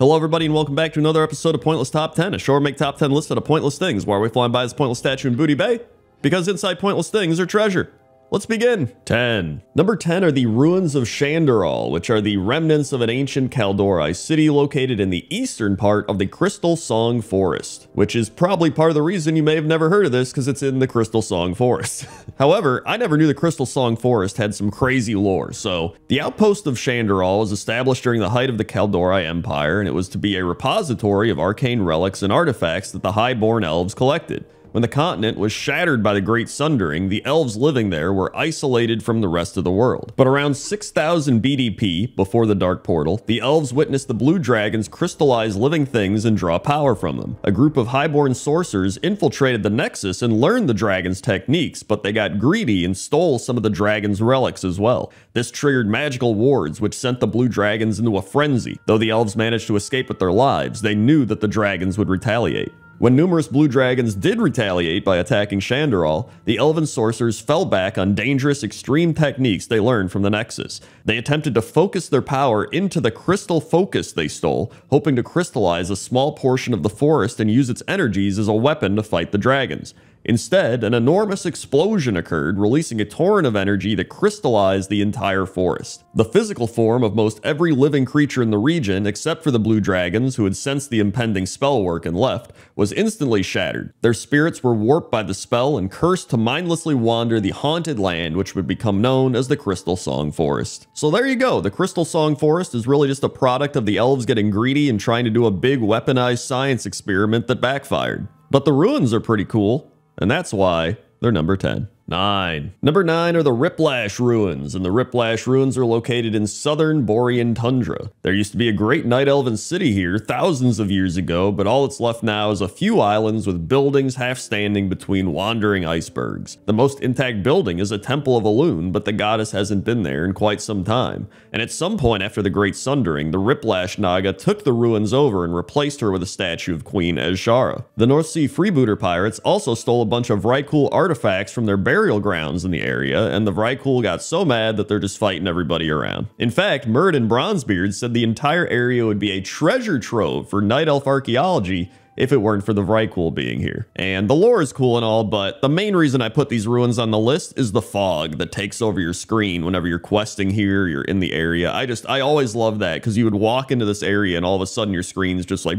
Hello everybody and welcome back to another episode of Pointless Top 10, a show where we make top 10 lists of pointless things. Why are we flying by this pointless statue in Booty Bay? Because inside pointless things are treasure. Let's begin. 10. Number 10 are the ruins of Shandaral, which are the remnants of an ancient Kaldorei city located in the eastern part of the Crystal Song Forest, which is probably part of the reason you may have never heard of this because it's in the Crystal Song Forest. However, I never knew the Crystal Song Forest had some crazy lore. So the outpost of Shandaral was established during the height of the Kaldorei Empire, and it was to be a repository of arcane relics and artifacts that the Highborn elves collected. When the continent was shattered by the Great Sundering, the elves living there were isolated from the rest of the world. But around 6000 BDP, before the Dark Portal, the elves witnessed the blue dragons crystallize living things and draw power from them. A group of highborn sorcerers infiltrated the Nexus and learned the dragon's techniques, but they got greedy and stole some of the dragon's relics as well. This triggered magical wards, which sent the blue dragons into a frenzy. Though the elves managed to escape with their lives, they knew that the dragons would retaliate. When numerous blue dragons did retaliate by attacking Shandaral, the elven sorcerers fell back on dangerous extreme techniques they learned from the Nexus. They attempted to focus their power into the crystal focus they stole, hoping to crystallize a small portion of the forest and use its energies as a weapon to fight the dragons. Instead, an enormous explosion occurred, releasing a torrent of energy that crystallized the entire forest. The physical form of most every living creature in the region, except for the blue dragons who had sensed the impending spell work and left, was instantly shattered. Their spirits were warped by the spell and cursed to mindlessly wander the haunted land which would become known as the Crystal Song Forest. So there you go, the Crystal Song Forest is really just a product of the elves getting greedy and trying to do a big weaponized science experiment that backfired. But the ruins are pretty cool. And that's why they're number 10. 9. Number 9 are the Riplash Ruins, and the Riplash Ruins are located in southern Borean tundra. There used to be a great night elven city here thousands of years ago, but all that's left now is a few islands with buildings half standing between wandering icebergs. The most intact building is a temple of Elune, but the goddess hasn't been there in quite some time. And at some point after the Great Sundering, the Riplash Naga took the ruins over and replaced her with a statue of Queen Azshara. The North Sea freebooter pirates also stole a bunch of Vrykul artifacts from their burial grounds in the area, and the Vrykul got so mad that they're just fighting everybody around. In fact, Murd and Bronzebeard said the entire area would be a treasure trove for night elf archaeology if it weren't for the Vrykul being here. And the lore is cool and all, but the main reason I put these ruins on the list is the fog that takes over your screen whenever you're questing here, you're in the area. I always love that, because you would walk into this area and all of a sudden your screen's just like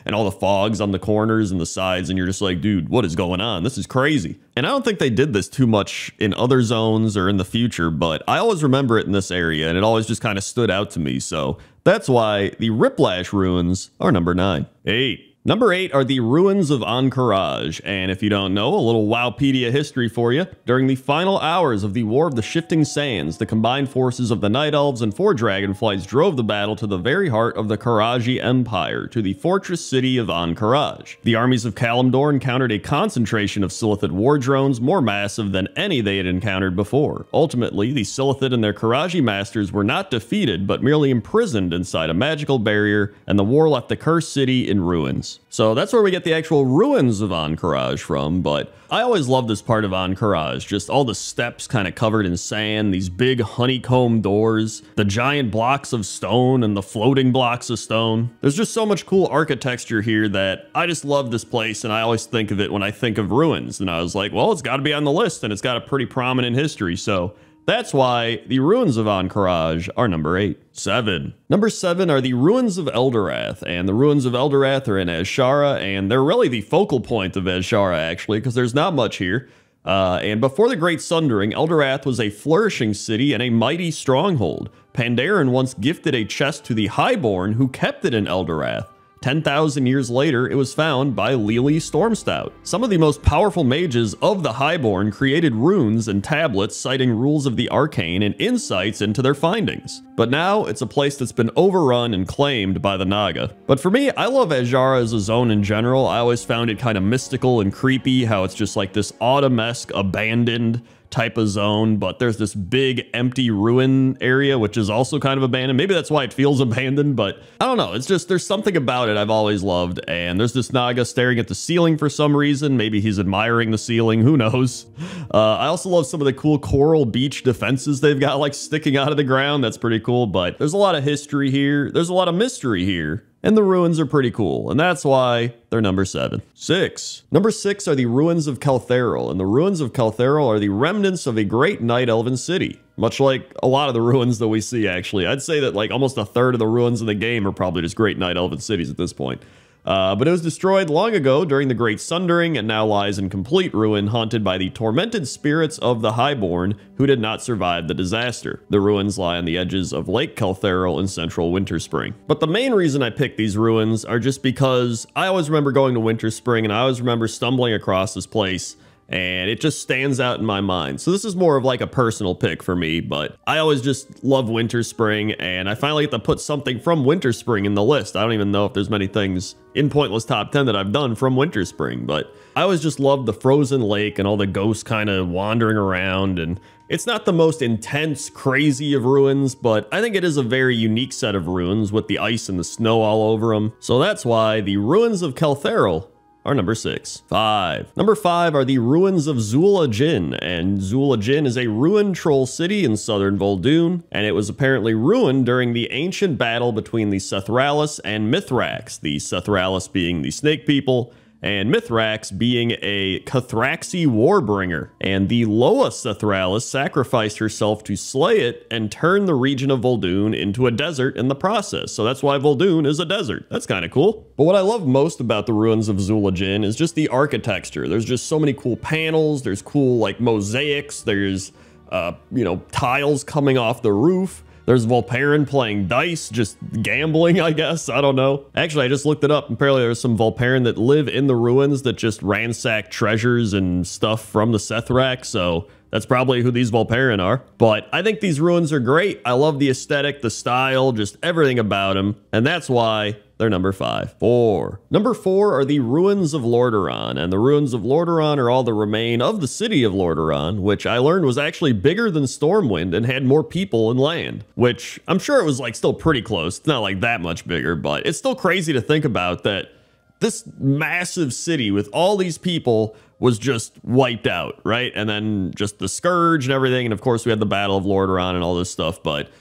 and all the fog's on the corners and the sides, and you're just like, dude, what is going on? This is crazy. And I don't think they did this too much in other zones or in the future, but I always remember it in this area, and it always just kind of stood out to me, so that's why the Riplash Ruins are number 9. 8. Number 8 are the Ruins of Ahn'Qiraj, and if you don't know, a little Wowpedia history for you. During the final hours of the War of the Shifting Sands, the combined forces of the Night Elves and 4 Dragonflights drove the battle to the very heart of the Qiraji Empire, to the fortress city of Ahn'Qiraj. The armies of Kalimdor encountered a concentration of Silithid war drones more massive than any they had encountered before. Ultimately, the Silithid and their Qiraji masters were not defeated, but merely imprisoned inside a magical barrier, and the war left the cursed city in ruins. So that's where we get the actual ruins of Ahn'Qiraj from, but I always love this part of Ahn'Qiraj, just all the steps kind of covered in sand, these big honeycomb doors, the giant blocks of stone and the floating blocks of stone. There's just so much cool architecture here that I just love this place, and I always think of it when I think of ruins, and I was like, well, it's got to be on the list, and it's got a pretty prominent history, so that's why the ruins of Ahn'Qiraj are number 8. 7. Number 7 are the ruins of Eldorath, and the ruins of Eldorath are in Azshara, and they're really the focal point of Azshara actually, because there's not much here. And before the Great Sundering, Eldorath was a flourishing city and a mighty stronghold. Pandaren once gifted a chest to the Highborn, who kept it in Eldorath. 10,000 years later, it was found by Lili Stormstout. Some of the most powerful mages of the Highborn created runes and tablets citing rules of the arcane and insights into their findings. But now, it's a place that's been overrun and claimed by the Naga. But for me, I love Azshara as a zone in general. I always found it kind of mystical and creepy, how it's just like this autumn-esque, abandoned, type of zone, but there's this big empty ruin area, which is also kind of abandoned. Maybe that's why it feels abandoned, but I don't know. It's just, there's something about it I've always loved. And there's this Naga staring at the ceiling for some reason. Maybe he's admiring the ceiling. Who knows? I also love some of the cool coral beach defenses they've got like sticking out of the ground. That's pretty cool, but there's a lot of history here. There's a lot of mystery here. And the ruins are pretty cool, and that's why they're number 7. 6. Number 6 are the ruins of Caltheral, and the ruins of Caltheral are the remnants of a great night elven city. Much like a lot of the ruins that we see, actually. I'd say that like almost a third of the ruins in the game are probably just great night elven cities at this point. But it was destroyed long ago during the Great Sundering and now lies in complete ruin, haunted by the tormented spirits of the Highborn who did not survive the disaster. The ruins lie on the edges of Lake Caltheral in central Winterspring. But the main reason I picked these ruins are just because I always remember going to Winterspring and I always remember stumbling across this place, and it just stands out in my mind. So this is more of like a personal pick for me, but I always just love Winterspring, and I finally get to put something from Winterspring in the list. I don't even know if there's many things in Pointless Top 10 that I've done from Winterspring, but I always just loved the frozen lake and all the ghosts kind of wandering around, and it's not the most intense, crazy of ruins, but I think it is a very unique set of ruins with the ice and the snow all over them. So that's why the ruins of Caltheral are number 6. 5. Number 5 are the ruins of Zul'Ajin, and Zul'Ajin is a ruined troll city in southern Vol'dun, and it was apparently ruined during the ancient battle between the Sethralis and Mithrax, the Sethralis being the snake people, and Mithrax being a Cathraxi warbringer. And the Loa Sethralis sacrificed herself to slay it and turn the region of Vol'dun into a desert in the process. So that's why Vol'dun is a desert. That's kind of cool. But what I love most about the ruins of Zul'Ajin is just the architecture. There's just so many cool panels. There's cool like mosaics. There's, you know, tiles coming off the roof. There's Volparen playing dice, just gambling, I guess. I don't know. Actually, I just looked it up. Apparently, there's some Volparen that live in the ruins that just ransack treasures and stuff from the Sethrak, so that's probably who these Volparen are. But I think these ruins are great. I love the aesthetic, the style, just everything about them, and that's why they're number 5. 4. Number 4 are the ruins of Lordaeron, and the ruins of Lordaeron are all that remain of the city of Lordaeron, which I learned was actually bigger than Stormwind and had more people and land, which I'm sure it was like still pretty close. It's not like that much bigger, but it's still crazy to think about that this massive city with all these people was just wiped out, right? And then just the Scourge and everything, and of course we had the Battle of Lordaeron and all this stuff, but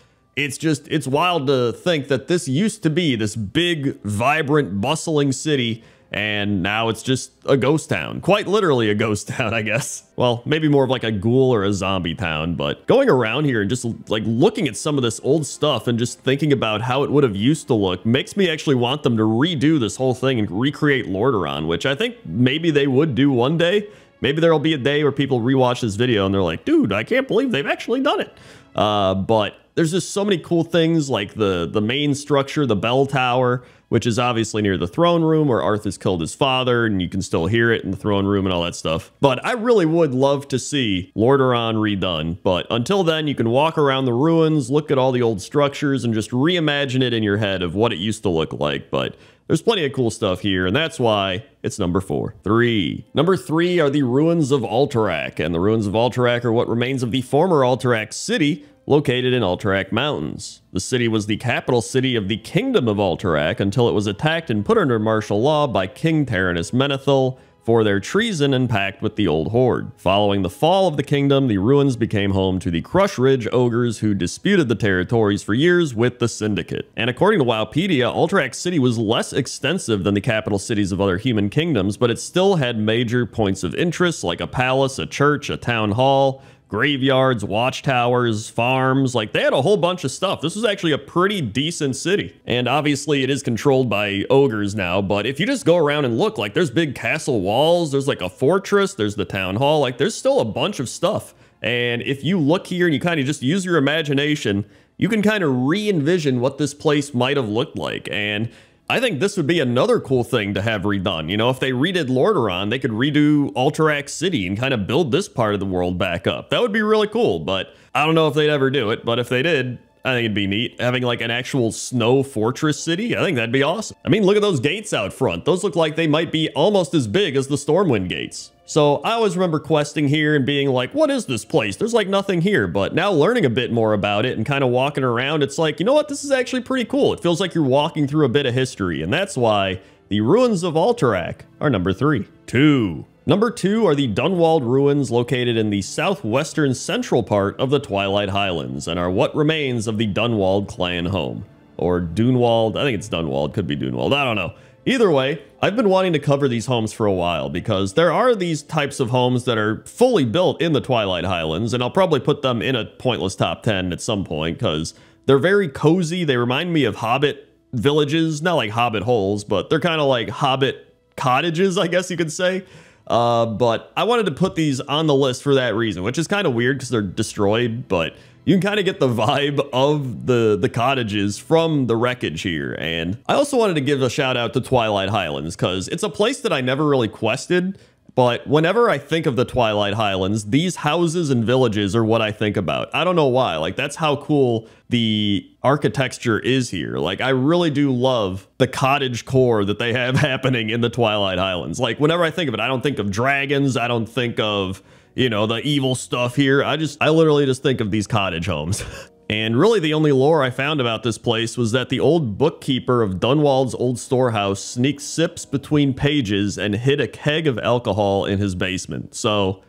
it's wild to think that this used to be this big, vibrant, bustling city, and now it's just a ghost town. Quite literally a ghost town, I guess. Well, maybe more of like a ghoul or a zombie town, but going around here and just like looking at some of this old stuff and just thinking about how it would have used to look makes me actually want them to redo this whole thing and recreate Lordaeron, which I think maybe they would do one day. Maybe there'll be a day where people rewatch this video and they're like, dude, I can't believe they've actually done it. But there's just so many cool things like the main structure, the bell tower, which is obviously near the throne room where Arthas killed his father, and you can still hear it in the throne room and all that stuff. But I really would love to see Lordaeron redone. But until then, you can walk around the ruins, look at all the old structures, and just reimagine it in your head of what it used to look like. But there's plenty of cool stuff here, and that's why it's number 4. 3. Number 3 are the ruins of Alterac, and the ruins of Alterac are what remains of the former Alterac city, located in Alterac Mountains. The city was the capital city of the Kingdom of Alterac until it was attacked and put under martial law by King Taranis Menethil for their treason and pact with the Old Horde. Following the fall of the kingdom, the ruins became home to the Crush Ridge ogres who disputed the territories for years with the Syndicate. And according to Wowpedia, Alterac City was less extensive than the capital cities of other human kingdoms, but it still had major points of interest like a palace, a church, a town hall, graveyards, watchtowers, farms. Like, they had a whole bunch of stuff. This was actually a pretty decent city. And obviously it is controlled by ogres now, but if you just go around and look, like, there's big castle walls, there's like a fortress, there's the town hall, like there's still a bunch of stuff. And if you look here and you kind of just use your imagination, you can kind of re-envision what this place might have looked like. And I think this would be another cool thing to have redone. You know, if they redid Lordaeron, they could redo Alterac City and kind of build this part of the world back up. That would be really cool, but I don't know if they'd ever do it. But if they did, I think it'd be neat. Having like an actual snow fortress city, I think that'd be awesome. I mean, look at those gates out front. Those look like they might be almost as big as the Stormwind gates. So I always remember questing here and being like, what is this place? There's like nothing here. But now learning a bit more about it and kind of walking around, it's like, you know what? This is actually pretty cool. It feels like you're walking through a bit of history. And that's why the ruins of Alterac are number 3. 2. Number 2 are the Dunwald ruins located in the southwestern central part of the Twilight Highlands and are what remains of the Dunwald clan home. Or Dunwald, I think it's Dunwald, could be Dunwald, I don't know. Either way, I've been wanting to cover these homes for a while because there are these types of homes that are fully built in the Twilight Highlands, and I'll probably put them in a pointless top 10 at some point because they're very cozy. They remind me of Hobbit villages, not like Hobbit holes, but they're kind of like Hobbit cottages, I guess you could say. But I wanted to put these on the list for that reason, which is kind of weird because they're destroyed, but you can kind of get the vibe of the cottages from the wreckage here. And I also wanted to give a shout out to Twilight Highlands because it's a place that I never really quested. But whenever I think of the Twilight Highlands, these houses and villages are what I think about. I don't know why. Like, that's how cool the architecture is here. Like, I really do love the cottage core that they have happening in the Twilight Highlands. Like, whenever I think of it, I don't think of dragons. I don't think of, you know, the evil stuff here. I literally just think of these cottage homes. And really the only lore I found about this place was that the old bookkeeper of Dunwald's old storehouse sneaked sips between pages and hid a keg of alcohol in his basement. So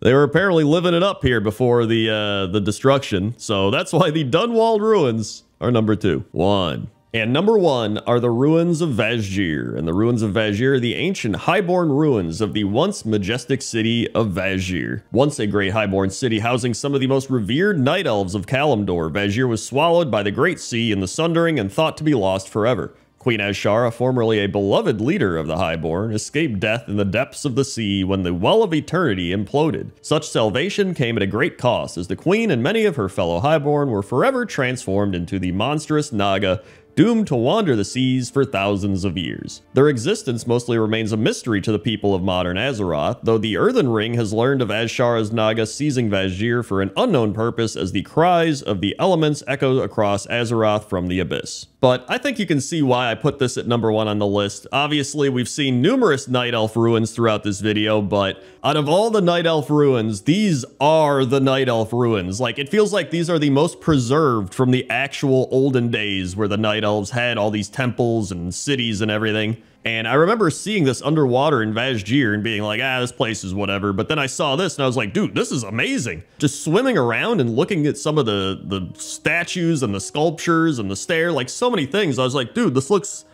they were apparently living it up here before the destruction. So that's why the Dunwald ruins are number 2. 1. And number 1 are the ruins of Vazgir. And the ruins of Vazgir are the ancient highborn ruins of the once majestic city of Vazgir. Once a great highborn city housing some of the most revered night elves of Kalimdor, Vazgir was swallowed by the great sea in the Sundering and thought to be lost forever. Queen Azshara, formerly a beloved leader of the Highborn, escaped death in the depths of the sea when the Well of Eternity imploded. Such salvation came at a great cost, as the Queen and many of her fellow Highborn were forever transformed into the monstrous Naga, doomed to wander the seas for thousands of years. Their existence mostly remains a mystery to the people of modern Azeroth, though the Earthen Ring has learned of Azshara's Naga seizing Vazgir for an unknown purpose as the cries of the elements echo across Azeroth from the abyss. But I think you can see why I put this at number 1 on the list. Obviously, we've seen numerous Night Elf ruins throughout this video, but out of all the Night Elf ruins, these are the Night Elf ruins. Like, it feels like these are the most preserved from the actual olden days where the Night Elves had all these temples and cities and everything. And I remember seeing this underwater in Vazgir and being like, this place is whatever. But then I saw this and I was like, dude, this is amazing. Just swimming around and looking at some of the statues and the sculptures and the stair, like so many things. I was like, dude, it looks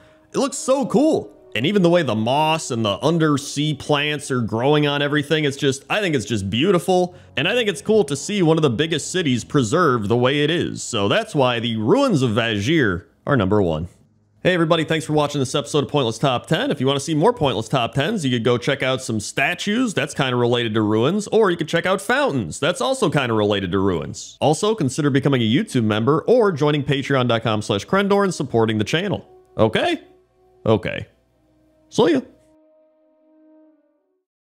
so cool. And even the way the moss and the undersea plants are growing on everything, I think it's just beautiful. And I think it's cool to see one of the biggest cities preserved the way it is. So that's why the ruins of Vazgir are number 1. Hey everybody, thanks for watching this episode of Pointless Top 10. If you want to see more Pointless Top 10s, you could go check out some statues, that's kind of related to ruins, or you could check out fountains, that's also kind of related to ruins. Also, consider becoming a YouTube member or joining patreon.com/Crendor and supporting the channel. Okay? Okay. See ya.